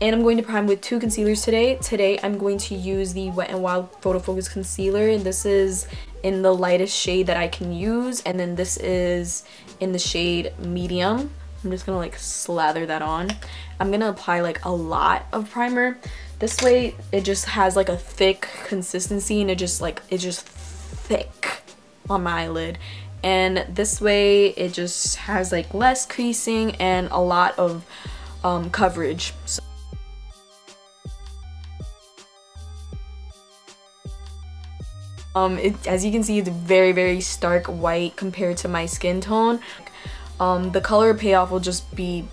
And I'm going to prime with 2 concealers today. Today I'm going to use the Wet n Wild Photo Focus Concealer, and this is in the lightest shade that I can use, and then this is in the shade medium. I'm just gonna like slather that on. I'm gonna apply like a lot of primer. This way it just has like a thick consistency, and it's just thick on my eyelid. And this way it just has like less creasing and a lot of coverage. So as you can see, it's very stark white compared to my skin tone. The color payoff will just be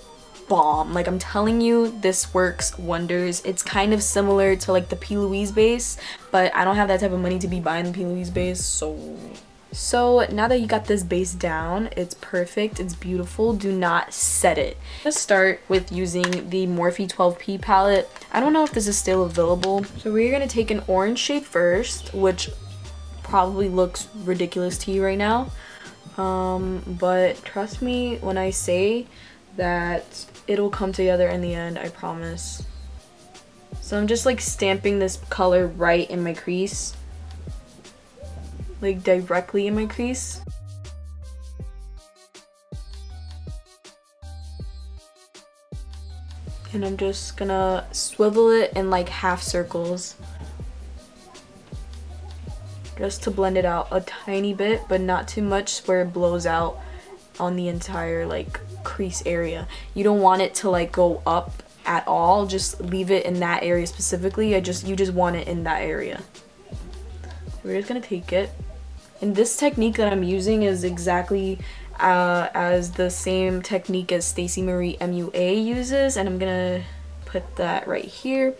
bomb. Like, I'm telling you, this works wonders. It's kind of similar to like the P. Louise base, but I don't have that type of money to be buying the P. Louise base, so now that you got this base down, it's perfect, it's beautiful. Do not set it. Let's start with using the Morphe 12P palette. I don't know if this is still available. So we're gonna take an orange shade first, which probably looks ridiculous to you right now. But trust me when I say that it'll come together in the end, I promise. So I'm just like stamping this color right in my crease. Like directly in my crease. And I'm just gonna swivel it in like half circles. Just to blend it out a tiny bit, but not too much where it blows out on the entire like crease area. You don't want it to like go up at all. Just leave it in that area specifically. You just want it in that area. We're just gonna take it. And this technique that I'm using is exactly as the same technique as Stacey Marie MUA uses, and I'm gonna put that right here.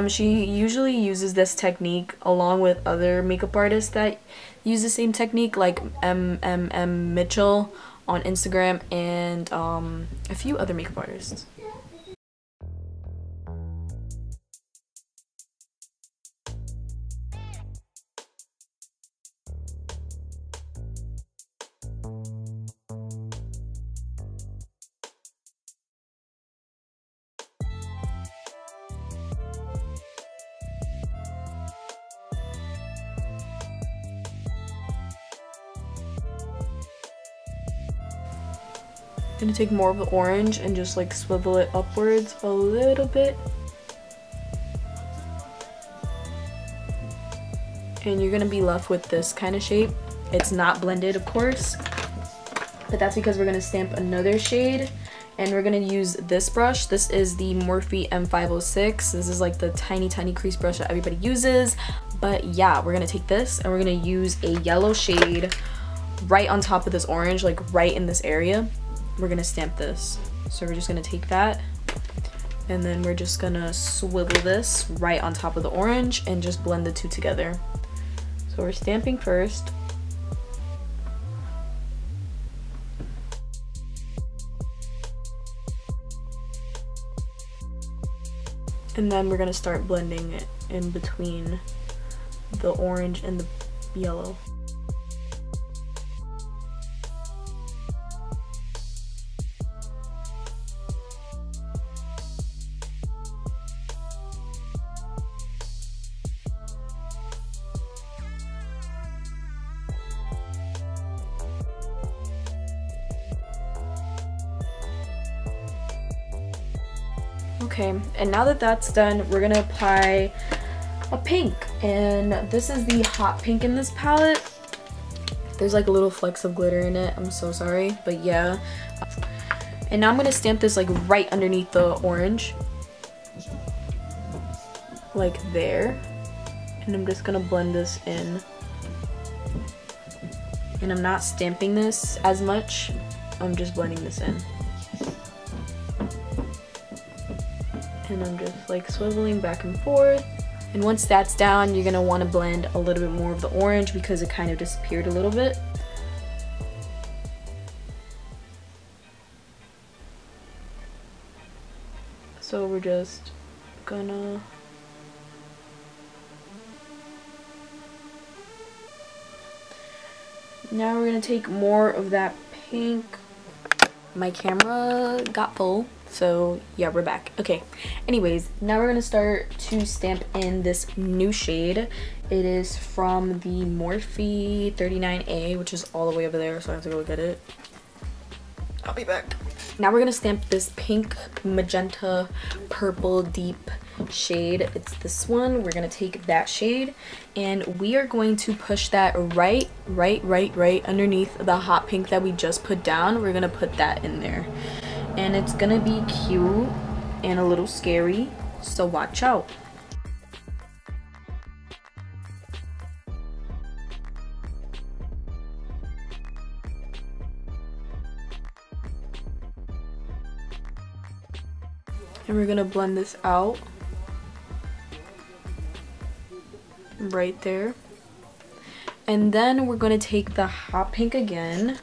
She usually uses this technique along with other makeup artists that use the same technique, like Mitchell on Instagram, and a few other makeup artists. I'm gonna take more of the orange and just like swivel it upwards a little bit. And you're gonna be left with this kind of shape. It's not blended, of course, but that's because we're gonna stamp another shade, and we're gonna use this brush. This is the Morphe M506. This is like the tiny crease brush that everybody uses. But yeah, we're gonna take this and we're gonna use a yellow shade right on top of this orange, like right in this area. We're gonna stamp this. So we're just gonna take that, and then we're just gonna swivel this right on top of the orange and just blend the two together. So we're stamping first. And then we're gonna start blending it in between the orange and the yellow. Okay, and now that that's done, we're gonna apply a pink, and this is the hot pink in this palette. There's like a little flecks of glitter in it, I'm so sorry, but yeah. And now I'm gonna stamp this like right underneath the orange, like there, and I'm just gonna blend this in. And I'm not stamping this as much, I'm just blending this in. And I'm just like swiveling back and forth. And once that's down, you're gonna want to blend a little bit more of the orange because it kind of disappeared a little bit. So we're just gonna now we're gonna take more of that pink. My camera got full, So yeah, we're back. Okay, anyways, now we're gonna start to stamp in this new shade. It is from the Morphe 39A, which is all the way over there, so I have to go get it. I'll be back. Now we're gonna stamp this pink, magenta, purple, deep shade. It's this one. We're gonna take that shade and we are going to push that right underneath the hot pink that we just put down. We're gonna put that in there. And it's gonna be cute and a little scary, so watch out. And we're gonna blend this out right there. And then we're gonna take the hot pink again.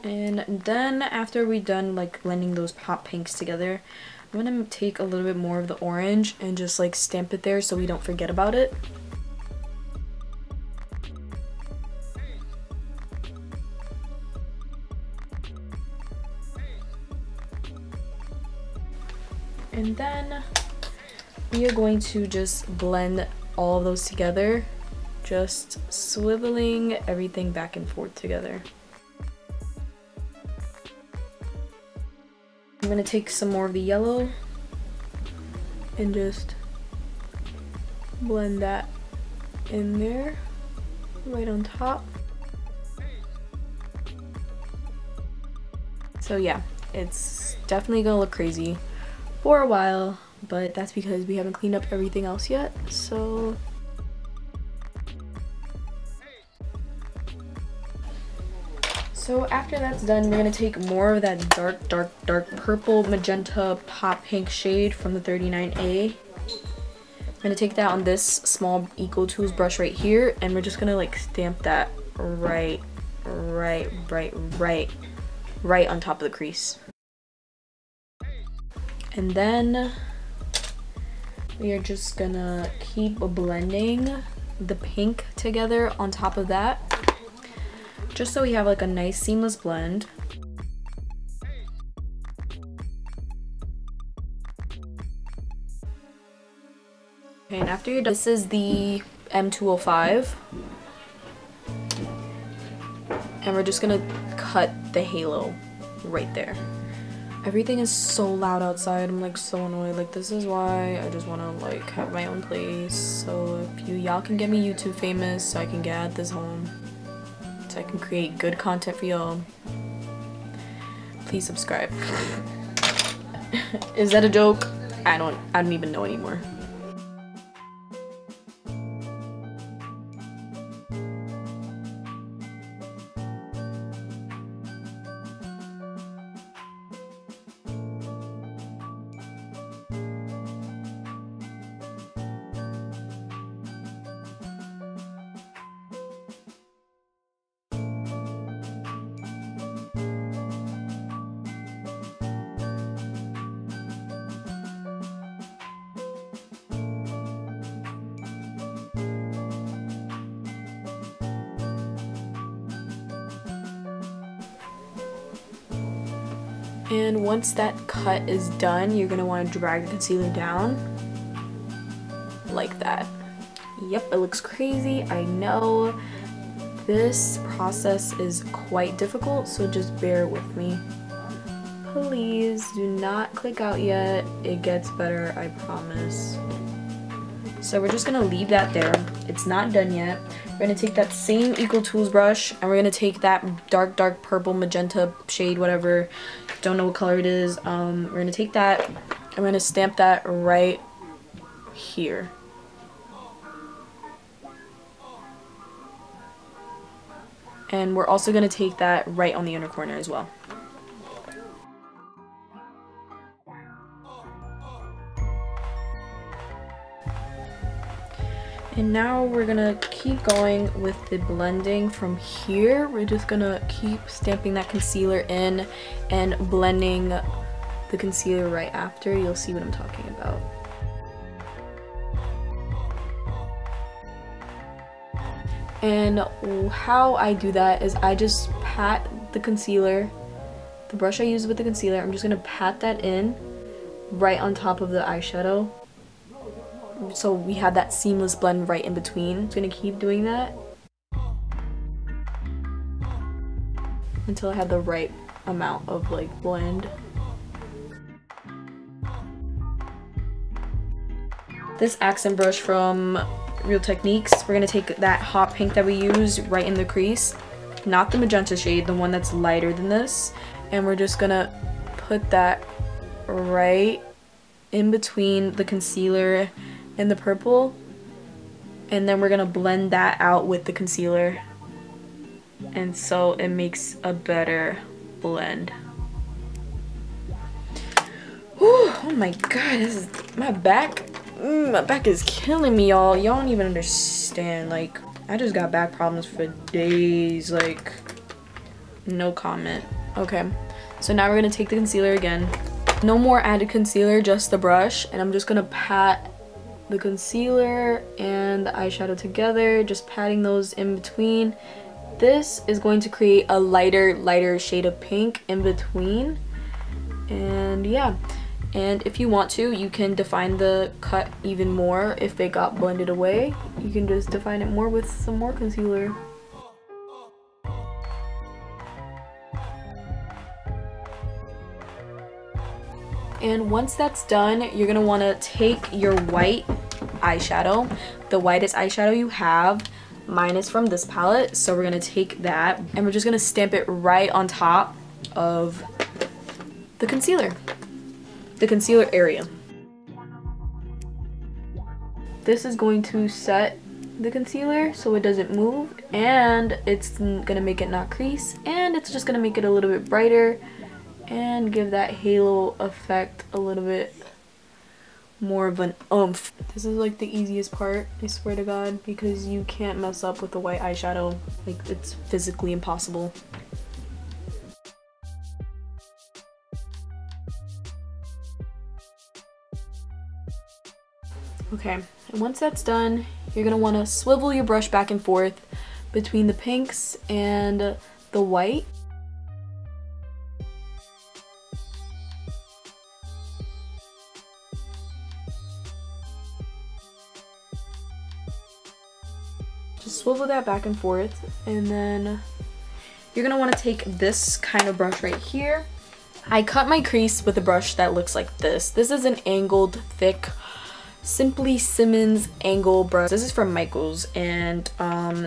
And then after we're done like blending those hot pinks together, I'm gonna take a little bit more of the orange and just like stamp it there so we don't forget about it. And then we are going to just blend all of those together, just swiveling everything back and forth together. I'm gonna take some more of the yellow and just blend that in there, right on top. So yeah, it's definitely gonna look crazy for a while, but that's because we haven't cleaned up everything else yet. So after that's done, we're gonna take more of that dark purple, magenta, hot pink shade from the 39A. I'm gonna take that on this small Eco Tools brush right here, and we're just gonna like stamp that right on top of the crease. And then we are just gonna keep blending the pink together on top of that, just so we have like a nice seamless blend. Okay, and after you're done, this is the M205. And we're just gonna cut the halo right there. Everything is so loud outside. I'm like so annoyed. Like this is why I just want to like have my own place. So if y'all can get me YouTube famous so I can get at this home, so I can create good content for y'all, please subscribe. Is that a joke? I don't even know anymore. And once that cut is done, you're gonna want to drag the concealer down like that. Yep, it looks crazy, I know. This process is quite difficult, so just bear with me. Please do not click out yet. It gets better, I promise. So we're just gonna leave that there. It's not done yet. We're gonna take that same Eco Tools brush and we're gonna take that dark purple, magenta shade, whatever, don't know what color it is. We're gonna take that and we're gonna stamp that right here. And we're also gonna take that right on the inner corner as well. And now we're gonna keep going with the blending from here. We're just gonna keep stamping that concealer in and blending the concealer right after. You'll see what I'm talking about. And how I do that is I just pat the concealer, the brush I use with the concealer, I'm just gonna pat that in right on top of the eyeshadow. So we have that seamless blend right in between. I'm just gonna keep doing that until I have the right amount of like blend. This accent brush from Real Techniques, we're gonna take that hot pink that we use right in the crease, not the magenta shade, the one that's lighter than this, and we're just gonna put that right in between the concealer and the purple, and then we're gonna blend that out with the concealer, and so it makes a better blend. Whew, oh my god, this is my back. My back is killing me, y'all. Y'all don't even understand. Like, I just got back problems for days. Like, no comment. Okay, so now we're gonna take the concealer again. No more added concealer, just the brush, and I'm just gonna pat the concealer and the eyeshadow together, just patting those in between. This is going to create a lighter shade of pink in between, and yeah. And if you want to, you can define the cut even more. If they got blended away, you can just define it more with some more concealer. And once that's done, you're gonna wanna take your white eyeshadow, the whitest eyeshadow you have. Mine is from this palette, so we're gonna take that and we're just gonna stamp it right on top of the concealer area. This is going to set the concealer so it doesn't move, and it's gonna make it not crease, and it's just gonna make it a little bit brighter and give that halo effect a little bit more of an oomph. This is like the easiest part, I swear to god, because you can't mess up with the white eyeshadow. Like, it's physically impossible. Okay, and once that's done, you're gonna want to swivel your brush back and forth between the pinks and the white. Just swivel that back and forth, and then you're gonna want to take this kind of brush right here. I cut my crease with a brush that looks like this. This is an angled, thick Simply Simmons angle brush. This is from Michaels, and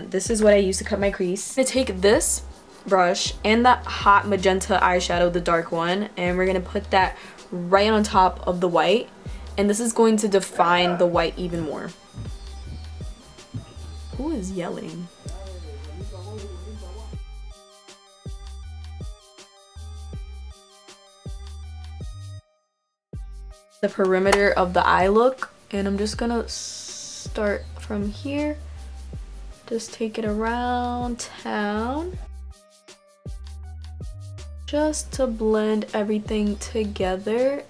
this is what I use to cut my crease. I'm gonna take this brush and that hot magenta eyeshadow, the dark one, and we're gonna put that right on top of the white, and this is going to define the white even more. Who is yelling? The perimeter of the eye look, and I'm just gonna start from here, just take it around town just to blend everything together.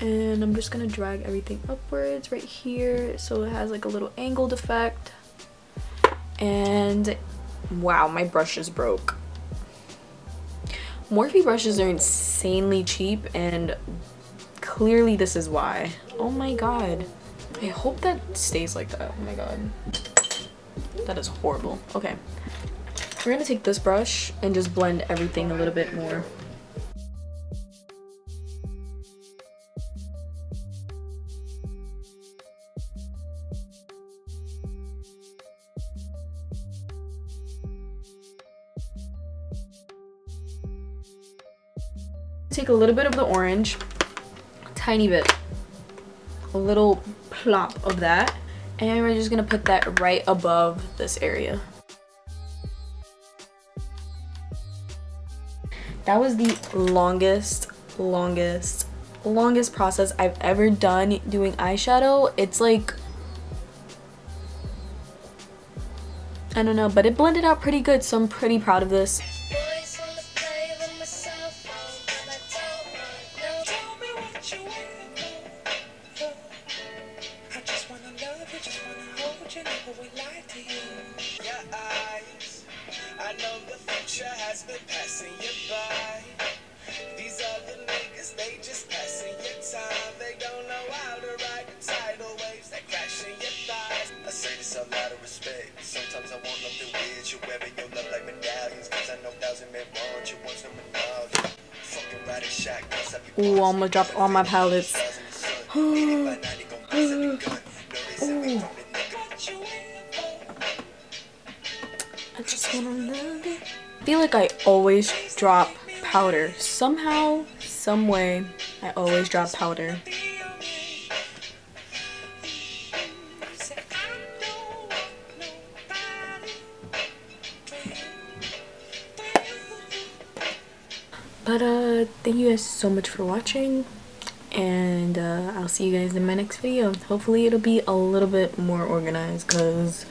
And I'm just gonna drag everything upwards right here so it has like a little angled effect. And wow, my brush is broke. Morphe brushes are insanely cheap, and clearly this is why. Oh my god. I hope that stays like that. Oh my god. That is horrible. Okay. We're gonna take this brush and just blend everything a little bit more. Take a little bit of the orange, tiny bit, a little plop of that, and we're just gonna put that right above this area. That was the longest process I've ever done doing eyeshadow. It's like, I don't know, but it blended out pretty good, so I'm pretty proud of this. know the future has been passing you by. These other niggas, they just passing your time. They don't know how to ride the tidal waves that crash in your thighs. I say this out loud of respect. Sometimes I want nothing weird. You wearing your love like medallions, cause I know 1,000 men want you. Want some knowledge. Fucking riding shotguns. Ooh, I'm gonna drop all my palettes. I just wanna love it. I feel like I always drop powder. Somehow, some way, I always drop powder. But thank you guys so much for watching, and I'll see you guys in my next video. Hopefully it'll be a little bit more organized, because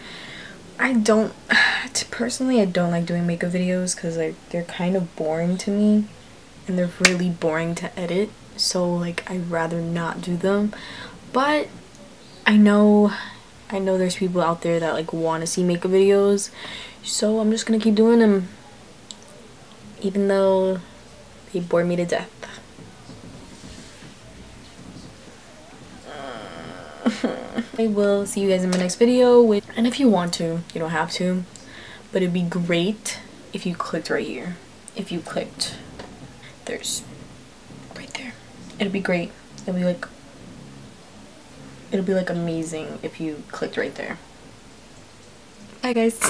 personally I don't like doing makeup videos because they're kind of boring to me, and they're really boring to edit, so like I'd rather not do them. But I know there's people out there that like want to see makeup videos, so I'm just gonna keep doing them even though they bore me to death. I will see you guys in my next video, and if you want to, you don't have to, but it'd be great if you clicked right here. If you clicked, there's right there. It'd be great. It'll be like amazing if you clicked right there. Bye guys.